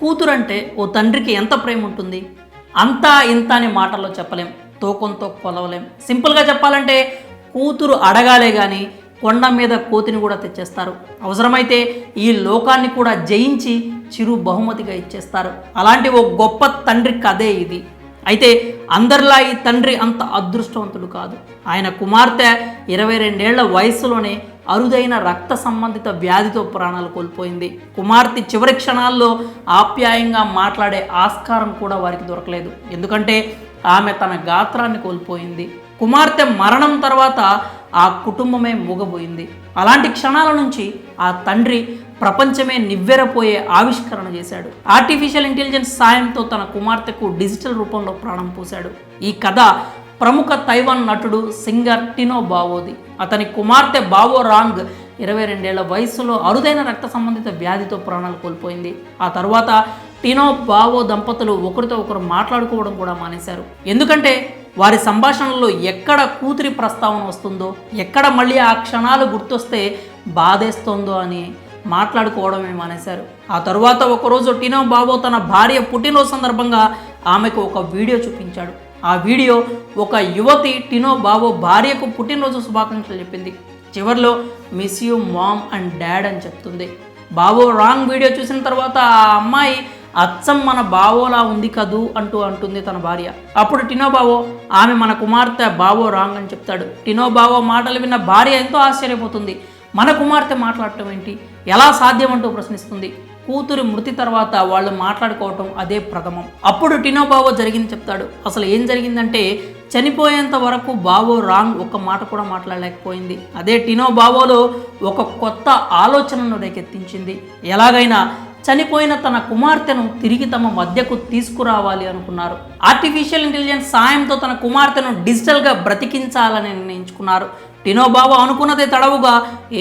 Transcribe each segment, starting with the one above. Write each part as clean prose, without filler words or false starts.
కూతురంటే ఓ తండ్రికి ఎంత ప్రేమ ఉంటుంది? అంతా ఇంత అని మాటల్లో చెప్పలేం, తోకంతో కొలవలేం. సింపుల్గా చెప్పాలంటే కూతురు అడగాలే కానీ కొండ మీద కోతిని కూడా తెచ్చేస్తారు. అవసరమైతే ఈ లోకాన్ని కూడా జయించి చిరు బహుమతిగా ఇచ్చేస్తారు. అలాంటి ఓ గొప్ప తండ్రి కథే ఇది. అయితే అందరిలా ఈ తండ్రి అంత అదృష్టవంతుడు కాదు. ఆయన కుమార్తె 22 ఏళ్ల వయసులోనే అరుదైన రక్త సంబంధిత వ్యాధితో ప్రాణాలు కోల్పోయింది. కుమార్తె చివరి క్షణాల్లో ఆప్యాయంగా మాట్లాడే ఆస్కారం కూడా వారికి దొరకలేదు. ఎందుకంటే ఆమె తన గాత్రాన్ని కోల్పోయింది. కుమార్తె మరణం తర్వాత ఆ కుటుంబమే మూగబోయింది. అలాంటి క్షణాల నుంచి ఆ తండ్రి ప్రపంచమే నివ్వెరపోయే ఆవిష్కరణ చేశాడు. ఆర్టిఫిషియల్ ఇంటెలిజెన్స్ సాయంతో తన కుమార్తెకు డిజిటల్ రూపంలో ప్రాణం పోశాడు. ఈ కథ ప్రముఖ తైవాన్ నటుడు సింగర్ టినో బావోది. అతని కుమార్తె బావో రాంగ్ 22 ఏళ్ల వయసులో అరుదైన రక్త సంబంధిత వ్యాధితో ప్రాణాలు కోల్పోయింది. ఆ తర్వాత టినో బావో దంపతులు ఒకరితో ఒకరు మాట్లాడుకోవడం కూడా మానేశారు. ఎందుకంటే వారి సంభాషణలో ఎక్కడ కూతురి ప్రస్తావన వస్తుందో, ఎక్కడ మళ్ళీ ఆ క్షణాలు గుర్తొస్తే బాధేస్తోందో అని మాట్లాడుకోవడమే మానేశారు. ఆ తరువాత ఒకరోజు టినో బావో తన భార్య పుట్టినరోజు సందర్భంగా ఆమెకు ఒక వీడియో చూపించాడు. ఆ వీడియో ఒక యువతి టినో బావో భార్యకు పుట్టినరోజు శుభాకాంక్షలు చెప్పింది. చివరిలో miss you mom and dad అని చెప్తుంది. బావో రాంగ్ వీడియో చూసిన తర్వాత ఆ అమ్మాయి అచ్చం మన బావోలా ఉంది కదూ అంటుంది తన భార్య. అప్పుడు టినో బావో ఆమె మన కుమార్తె బావో రాంగ్ అని చెప్తాడు. టినో బావో మాటలు విన్న భార్య ఎంతో ఆశ్చర్యపోతుంది. మన కుమార్తె మాట్లాడటం ఏంటి, ఎలా సాధ్యమంటూ ప్రశ్నిస్తుంది. కూతురి మృతి తర్వాత వాళ్ళు మాట్లాడుకోవటం అదే ప్రథమం. అప్పుడు టినో బావో జరిగింది చెప్తాడు. అసలు ఏం జరిగిందంటే చనిపోయేంత వరకు బావో రాంగ్ ఒక్క మాట కూడా మాట్లాడలేకపోయింది. అదే టినో బావోలో ఒక కొత్త ఆలోచనను రేకెత్తించింది. ఎలాగైనా చనిపోయిన తన కుమార్తెను తిరిగి తమ మధ్యకు తీసుకురావాలి అనుకున్నారు. ఆర్టిఫిషియల్ ఇంటెలిజెన్స్ సాయంతో తన కుమార్తెను డిజిటల్గా బ్రతికించాలని నిర్ణయించుకున్నారు. టినో బావో అనుకున్నదే తడవుగా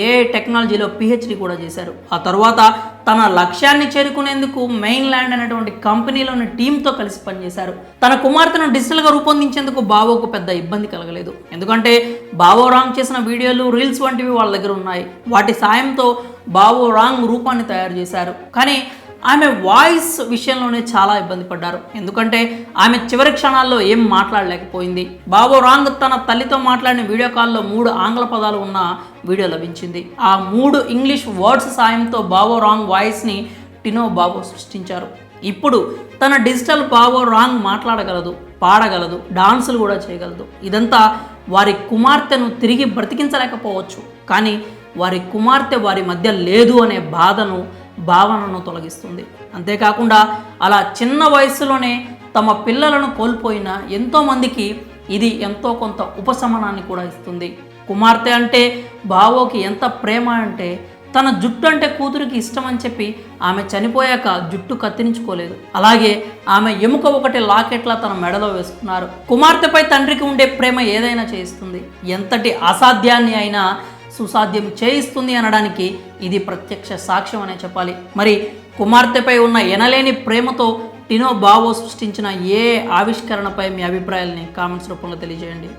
ఏఐ టెక్నాలజీలో పిహెచ్డి కూడా చేశారు. ఆ తర్వాత తన లక్ష్యాన్ని చేరుకునేందుకు మెయిన్ ల్యాండ్ అనేటువంటి కంపెనీలోని టీంతో కలిసి పనిచేశారు. తన కుమార్తెను డిజిటల్గా రూపొందించేందుకు బావోకు పెద్ద ఇబ్బంది కలగలేదు. ఎందుకంటే బావో రాంగ్ చేసిన వీడియోలు, రీల్స్ వంటివి వాళ్ళ దగ్గర ఉన్నాయి. వాటి సాయంతో బావో రాంగ్ రూపాన్ని తయారు చేశారు. కానీ ఆమె వాయిస్ విషయంలోనే చాలా ఇబ్బంది పడ్డారు. ఎందుకంటే ఆమె చివరి క్షణాల్లో ఏం మాట్లాడలేకపోయింది. బావో రాంగ్ తన తల్లితో మాట్లాడిన వీడియో కాల్లో 3 ఆంగ్ల పదాలు ఉన్న వీడియో లభించింది. ఆ 3 ఇంగ్లీష్ వర్డ్స్ సాయంతో బావో రాంగ్ వాయిస్ని టినో బావో సృష్టించారు. ఇప్పుడు తన డిజిటల్ బావో రాంగ్ మాట్లాడగలదు, పాడగలదు, డాన్సులు కూడా చేయగలదు. ఇదంతా వారి కుమార్తెను తిరిగి బ్రతికించలేకపోవచ్చు, కానీ వారి కుమార్తె వారి మధ్య లేదు అనే భావనను తొలగిస్తుంది. అంతేకాకుండా అలా చిన్న వయసులోనే తమ పిల్లలను కోల్పోయిన ఎంతోమందికి ఇది ఎంతో కొంత ఉపశమనాన్ని కూడా ఇస్తుంది. కుమార్తె అంటే బావోకి ఎంత ప్రేమ అంటే తన జుట్టు అంటే కూతురికి ఇష్టం అని చెప్పి ఆమె చనిపోయాక జుట్టు కత్తిరించుకోలేదు. అలాగే ఆమె ఎముక ఒకటి లాకెట్లా తన మెడలో వేసుకున్నారు. కుమార్తెపై తండ్రికి ఉండే ప్రేమ ఏదైనా చేయిస్తుంది. ఎంతటి అసాధ్యాన్ని అయినా సుసాధ్యం చేయిస్తుంది అనడానికి ఇది ప్రత్యక్ష సాక్ష్యం అనే చెప్పాలి. మరి కుమార్తెపై ఉన్న ఎనలేని ప్రేమతో టినో బావో సృష్టించిన ఏ ఆవిష్కరణపై మీ అభిప్రాయాల్ని కామెంట్స్ రూపంలో తెలియజేయండి.